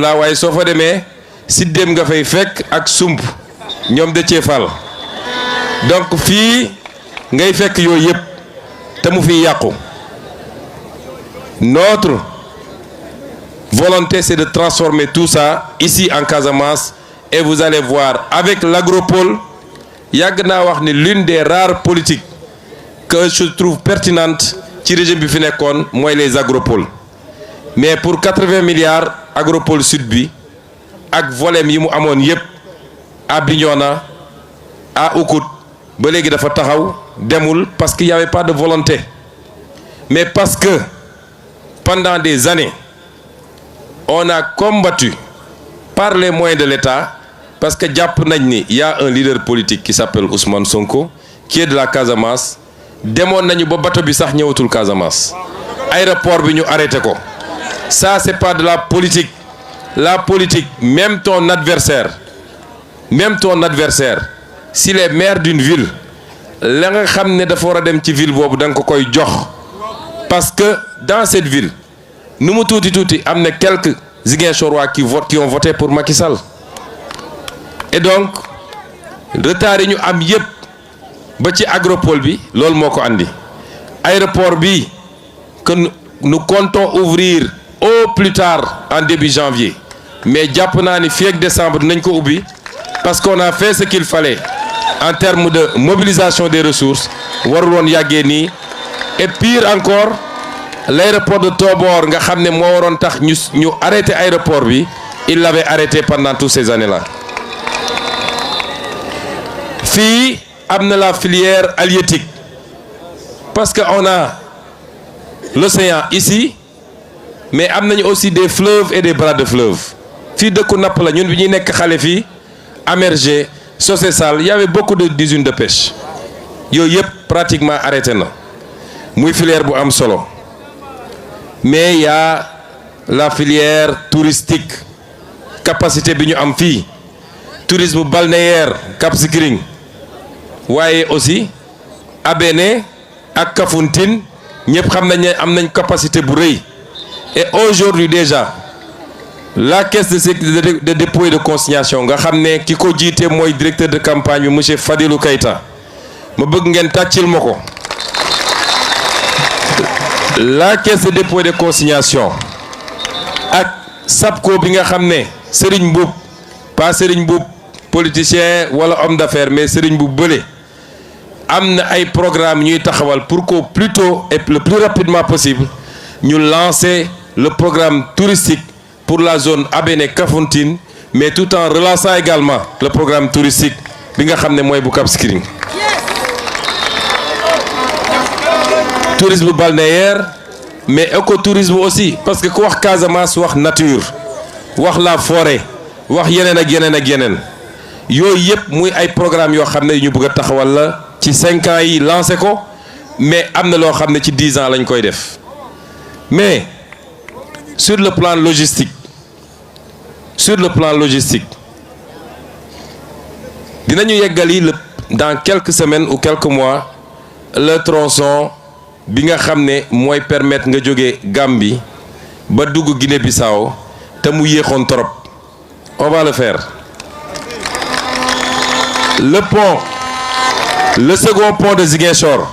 la waaye soo fa demee siddéem nga fay fekk ak sump ñoom de ceefal donc fii ngay fekk yooyu yëpp te mu fi yàqu. Notre volonté c'est de transformer tout ça ici en Casamance et vous allez voir avec l'agropole yàgg naa wax ni l'une des rares politiques que je trouve pertinente ci régime bi fi nekkoon mooy les agropoles mais pour 80 milliards agropole sud bi ak volem yi mu amoon yépp à Bignona à Oukout ba léegi dafa taxaw demul parce qu'il y avait pas de volonté mais parce que pendant des années on a combattu par les moyens de l'État parce que jàpp nañ ni y a un leader politique qui s'appelle Ousmane Sonko qui est de la Casamance demoon nañu ba bateau bi sax ñëwatul Casamance aéroport bi ñu arrêté ko ça c'est pas de la politique même ton adversaire s'il est maire d'une ville la nga xam ne dafa war a dem ci ville boobu da nga ko koy jox parce que dans cette ville nu mu tuuti am na quelques Ziguinchorois qui ont voté pour Macky Sall et donc retard yi ñu am yépp ba ci agropole bi loolu moo ko andi aéroport bi que nous comptons ouvrir au plus tard en début janvier mais jàpp naa ni fii ak décembre dinañ ko ubbi parce qu'on a fait ce qu'il fallait en termes de mobilisation des ressources warul woon yàggee nii et pire encore l'aéroport de Tobor nga xam ne moo waroon tax ñu arrêté aéroport bi il l'avait arrêté pendant toutes ces années-là fii am na la filière halieutique parce que on a l'océan ici mais am nañu aussi des fleuves et des bras de fleuves fii dëkku napp la ñun bi ñuy nekk xale fii Amergé Socé-Sall y avait beaucoup d'usines de pêche yooyu yëpp pratiquement arrêté na muy filière bu am solo mais y a la filière touristique capacité bi ñu am fii tourisme balnéaire Cap Skirring waaye aussi Abéné ak Kafountine ñëpp xam nañ ne am nañ capacité bu rëy et aujourd'hui déjà la caisse de dépôt et de consignation nga xam ne ki ko jiite mooy directeur de campagne bi monsieur Fadilou Keita ma bëgg ngeen tàccil ma ko la caisse de dépôt et de consignation ak SAPCO bi nga xam ne Serigne Mboup pas Serigne Mboup politicien wala homme d'affaires mais Serigne Mboup bële am na ay programme ñuy taxawal pour que plus tôt et le plus rapidement possible ñu lancer le programme touristique pour la zone Abéné Kafountine mais tout en relançant également le programme touristique bi nga xam ne mooy bu Cap Skirring tourisme balnéaire mais écotourisme aussi parce que ku wax Casamance wax nature wax la forêt wax yeneen ak yeneen ak yeneen yooyu yëpp muy ay programme yoo xam ne ñu bëgg a taxawal la ci 5 ans yi lancé ko mais am na loo xam ne ci 10 ans lañ koy def mais sur le plan logistique dinañu yeggali dans quelques semaines ou quelques mois le tronçon bi nga xam ne mooy permettre nga jóge Gambie ba dugg Guinée-Bissau te mu yéexoon trop on va le faire le second pont de Ziguinchor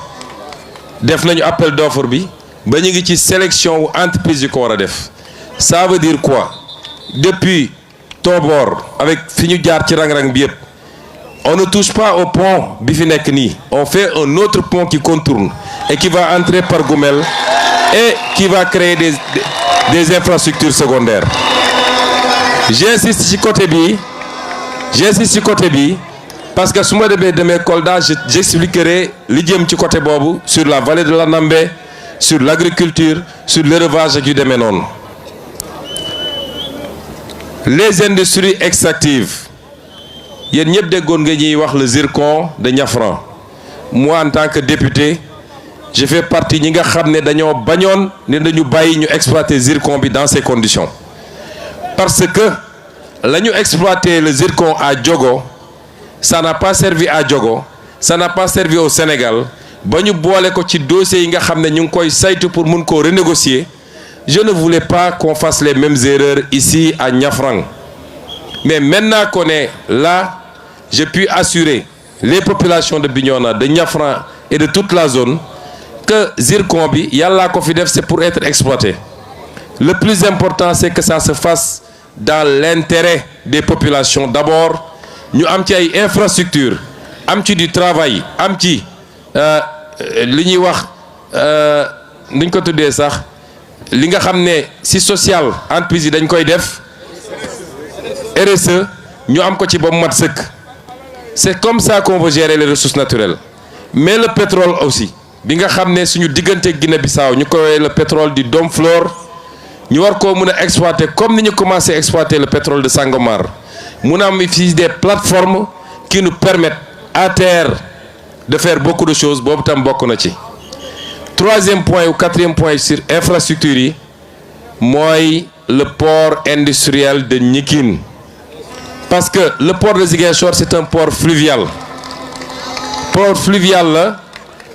def nañu appel d'offre bi ba ñu ngi ci sélection wu entreprise yu ko war a def ça veut dire quoi depuis Tobor avec fi ñu jaar ci rang-rang bi yëpp on ne touche pas au pont bi fi nekk nii on fait un autre pont qui contourne et qui va entrer par Goumel et qui va créer des infrastructures secondaires j'insiste ci côté bi parce que su ma demee Kolda j'expliquerai li jëm ci côté boobu sur la vallée de l'Anambé sur l'agriculture sur l'élevage ak yu demee noonu les industries extractives yéen ñëpp déggoon nga ñuy wax le zircon de Niafran moi en tant que député je fais partie ñi nga xam ne dañoo bañoon ne dañu bàyyi ñu exploiter zircon bi dans ces conditions parce que la ñu exploiter le zircon à Diogo ça n'a pas servi à Diogo ça n'a pas servi au Sénégal ba ñu boole ko ci dossier yi nga xam ne ñu ngi koy saytu pour mun koo renégocier je ne voulais pas qu'on fasse les mêmes erreurs ici à Niafrang. Mais maintenant qu'on est là, j'ai pu assurer les populations de Bignona, de Niafrang et de toute la zone que zircon bi yalla ko fi def c'est pour être exploité. Le plus important c'est que ça se fasse dans l'intérêt des populations. D'abord, ñu am ci ay infrastructures, am ci du travail, am ci li ñuy wax nuñ ko tuddee sax li nga xam ne si social entreprise yi dañ koy def RSE ñu am ko ci ba mu mat sëkk. C'est comme ça qu'on veut gérer les ressources naturelles. Mais le pétrole aussi bi nga xam ne suñu diggante Guinée-Bissau ñu koy le pétrole du Dom Flor ñu war koo mën a exploiter comme ni ñu commencé exploiter le pétrole de Sangomar mun a am ici des plateformes qui nous permettent à terre de faire beaucoup de choses boobu tam bokk na ci. Troisième point ou quatrième point sur infrastructure yi mooy le port industriel de Nikin, parce que le port de Ziguinchor c'est un port fluvial. Port fluvial la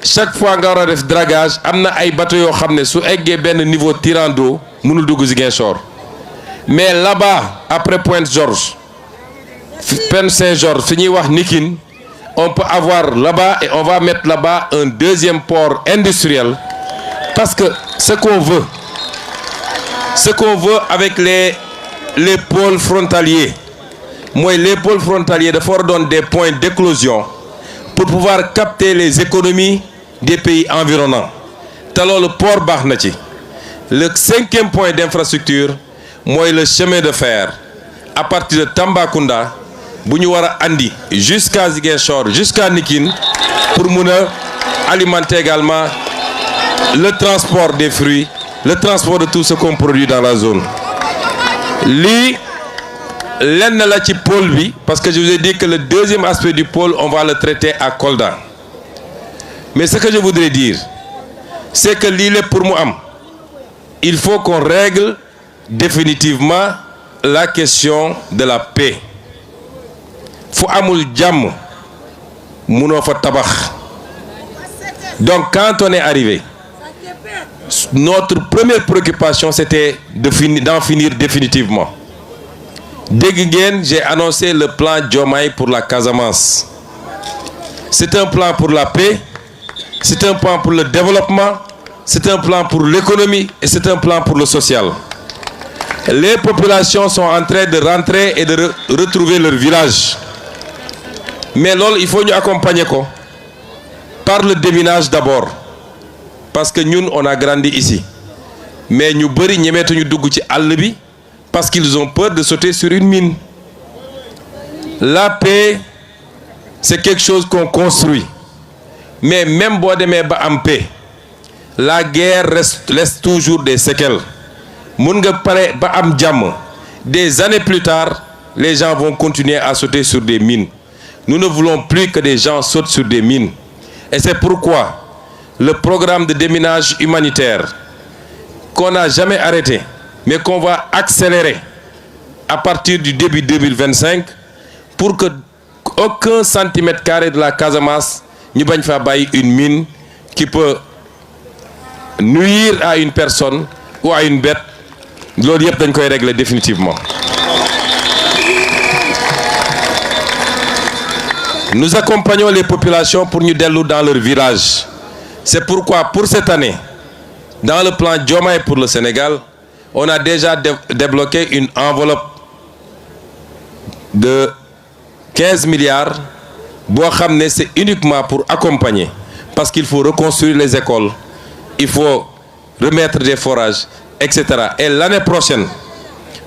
chaque fois nga war a def dragage am na ay bateaux yoo xam ne su eggee benn niveau tirant d'eau mënul dugg Ziguinchor. Mais là-bas après Pointe-Georges, Saint-Georges fi ñuy wax Nikin, on peut avoir là-bas et on va mettre là-bas un deuxième port industriel, parce que ce qu'on veut avec les pôles frontaliers, moi les pôles frontaliers dafa war a doon des points d'éclosion pour pouvoir capter les économies des pays environnants. te loolu port baax na ci. Le cinquième point d'infrastructure mooy le chemin de fer à partir de Tambacounda bu ñu war a andi jusqu'à Ziguinchor, jusqu'à Nikin, pour mun a alimenter également le transport des fruits, le transport de tout ce qu'on produit dans la zone. Lii lenn la ci pôle bi, parce que je vous ai dit que le deuxième aspect du pôle on va le traiter à Kolda. Mais ce que je voudrais dire c'est que lii lépp pour mu am il faut qu'on règle définitivement la question de la paix. Fu amul jàmm munoo fa tabax. Donc quand on est arrivé, notre première préoccupation c'était d'en finir définitivement. Dégg ngeen, j'ai annoncé le plan Diomaye pour la Casamance. C'est un plan pour la paix, c'est un plan pour le développement, c'est un plan pour l'économie et c'est un plan pour le social. Les populations sont en train de rentrer et de retrouver leur village. Mais loolu il faut ñu accompagner ko par le déminage d'abord, parce que ñun on a grandi ici. Mais ñu bari ñemeetuñu dugg ci àll bi parce qu'ils ont peur de sauter sur une mine. La paix c'est quelque chose qu'on construit. Mais même boo demee ba am paix, la guerre laisse toujours des séquelles. Mun nga pare ba am jàmm, des années plus tard les gens vont continuer à sauter sur des mines. Nous ne voulons plus que des gens sautent sur des mines. Et c'est pourquoi le programme de déminage humanitaire qu'on n'a jamais arrêté, mais qu'on va accélérer à partir du début 2025 pour que aucun centimètre carré de la Casamance ñu bañ fa bàyyi une mine qui peut nuire à une personne ou à une bête. Loolu yëpp dañ koy régler définitivement. Nous accompagnons les populations pour ñu dellu dans leur village. C'est pourquoi pour cette année, dans le plan Diomaye pour le Sénégal, on a déjà débloqué une enveloppe de 15 milliards boo xam ne c'est uniquement pour accompagner, parce qu'il faut reconstruire les écoles, il faut remettre des forages, etc. Et l'année prochaine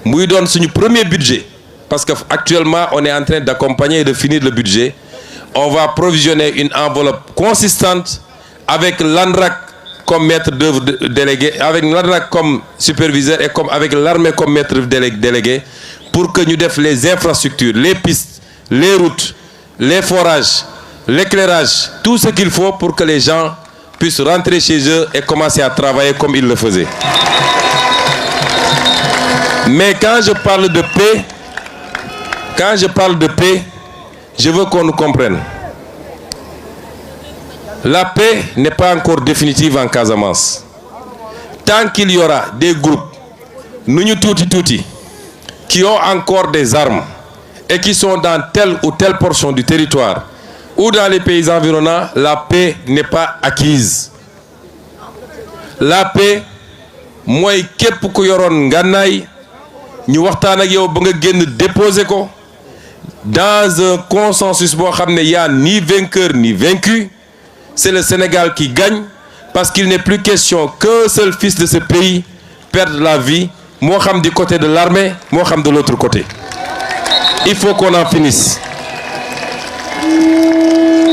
muy doon suñu premier budget, parce que actuellement on est en train d'accompagner et de finir le budget. On va provisionner une enveloppe consistante avec l'ANRAC comme maître d'œuvre délégué, avec l'ANRAC comme superviseur et avec l'armée comme maître délégué, pour que ñu def les infrastructures, les pistes, les routes, les forages, l'éclairage, tout ce qu'il faut pour que les gens puissent rentrer chez eux et commencer à travailler comme ils le faisaient. Mais quand je parle de paix, je veux qu'on nous comprenne. La paix n'est pas encore définitive en Casamance. tant qu'il y aura des groupes qui ont encore des armes et qui sont dans telle ou telle portion du territoire ou dans les pays environnants, la paix n'est pas acquise. La paix, moi, képp ku yoroon ngànnaay ñu waxtaan ak yow ba nga génn déposer ko dans un consensus boo xam ne y a ni vainqueur ni vaincu. C'est le Sénégal qui gagne parce qu'il n'est plus question qu'un seul fils de ce pays perde la vie, moo xam du côté de l'armée, moo xam de l'autre côté. Il faut qu'on en finisse.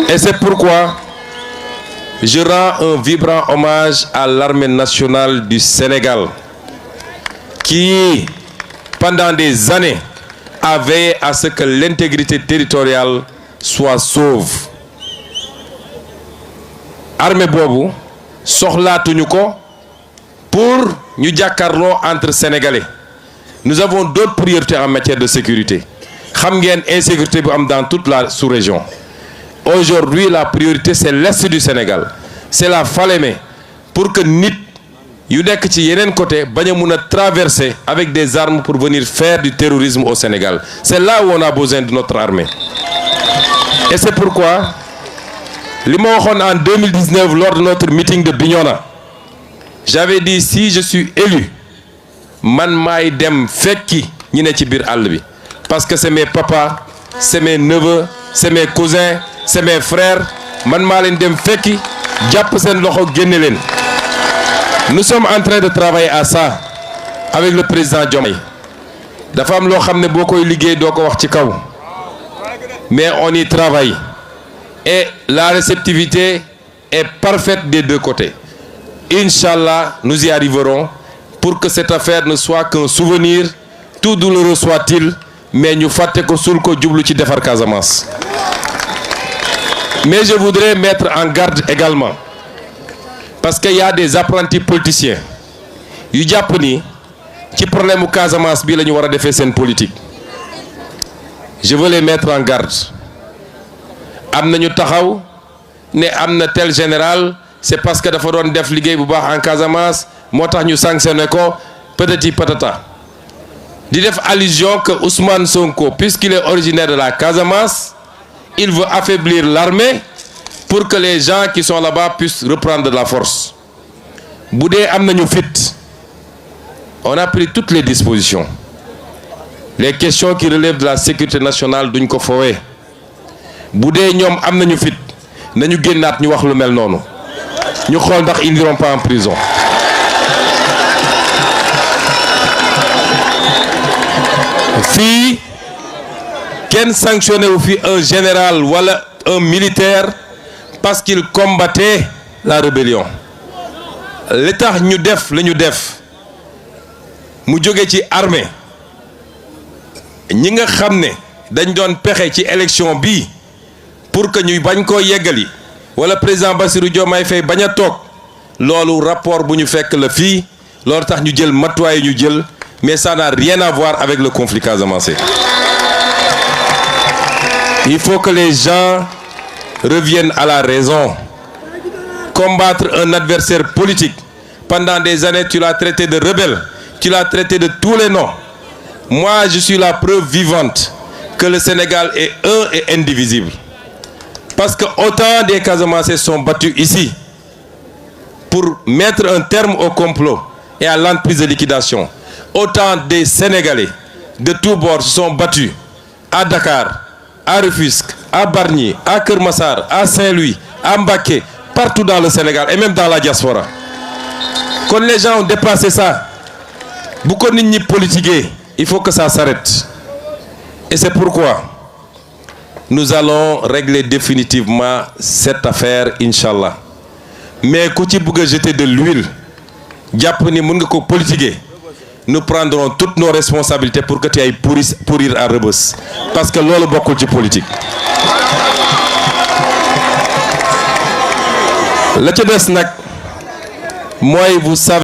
Et c'est pourquoi je rends un vibrant hommage à l'armée nationale du Sénégal qui, pendant des années, a veillé à ce que l'intégrité territoriale soit sauve. Armée boobu soxlaatuñu ko pour ñu jàkkaarloo entre Sénégalais. Nous avons d'autres priorités en matière de sécurité. Xam ngeen insécurité bu am dans toute la sous-région. Aujourd'hui, la priorité, c'est l'est du Sénégal. C'est la Falémé pour que nit yu nekk ci yeneen côté bañ a mun a traverser avec des armes pour venir faire du terrorisme au Sénégal. C'est là où on a besoin de notre armée. Et c'est pourquoi li ma waxoon en 2019 lors de notre meeting de Bignona, j'avais dit si je suis élu, man maay dem fekki ñi ne ci biir àll bi. Parce que c'est mes papas, c'est mes neveux, c'est mes cousins, c'est mes frères. Man maa leen dem fekki jàpp seen loxo génne leen. Nous sommes en train de travailler à ça avec le président Diomaye. Dafa am loo xam ne boo koy liggéey doo ko wax ci kaw. Mais on y travaille. Et la réceptivité est parfaite des deux côtés. Inch'Allah, nous y arriverons pour que cette affaire ne soit qu'un souvenir, tout douloureux soit-il, mais ñu fàtte ko suul ko jublu ci defar Casamance. Mais je voudrais mettre en garde également parce qu'il y a des apprentis politiciens yu jàpp ni ci problème mu Casamance bi la ñu war a defee seen politique. Je veux les mettre en garde. Am nañu taxaw ne am na tel général c'est parce que dafa doon def liggéey bu baax en Casamance moo tax ñu sanctionné ko patati patata. Di def allusion que Ousmane Sonko, puisqu'il est originaire de la Casamance, il veut affaiblir l'armée pour que les gens qui sont là-bas puissent reprendre de la force. Bu dee am nañu fit, on a pris toutes les dispositions. Les questions qui relèvent de la sécurité nationale duñ ko fowee. Bu dee ñoom am nañu fit nañu génnaat ñu wax lu mel noonu ñu xool ndax ils n'iront pas en prison. Fii kenn sanctionné wu fi un général wala un militaire parce qu'il combattait la rébellion. Li tax ñu def la ñu def mu jóge ci armée ñi nga xam ne dañ doon pexe ci élection bi pour que ñuy bañ koo yeggali wala président Bassirou Diomaye Faye bañ a toog loolu rapport bu ñu fekk la fii loolu tax ñu jël matuwaay ñu jël. Mais ça n'a rien à voir avec le conflit casamançais. Il faut que les gens reviennent à la raison. Combattre un adversaire politique, pendant des années, tu l'as traité de rebelle, tu l'as traité de tous les noms. Moi, je suis la preuve vivante que le Sénégal est un et indivisible. Parce que autant des Casamançais sont battus ici pour mettre un terme au complot et à l'entreprise de liquidation. Autant des Sénégalais de tous bords se sont battus à Dakar, à Rufisque, à Bargny, à Keur Massar, à Saint-Louis, à Mbacké, partout dans le Sénégal et même dans la diaspora. Quand les gens ont dépassé ça, beaucoup de gens politiqués, il faut que ça s'arrête. Et c'est pourquoi nous allons régler définitivement cette affaire, Inch'Allah. Mais quand tu veux jeter de l'huile, nous prendrons toutes nos responsabilités pour que tu ailles pourrir à Rebeuss. Parce que c'est beaucoup de politique. La ca des nag mooy vous savez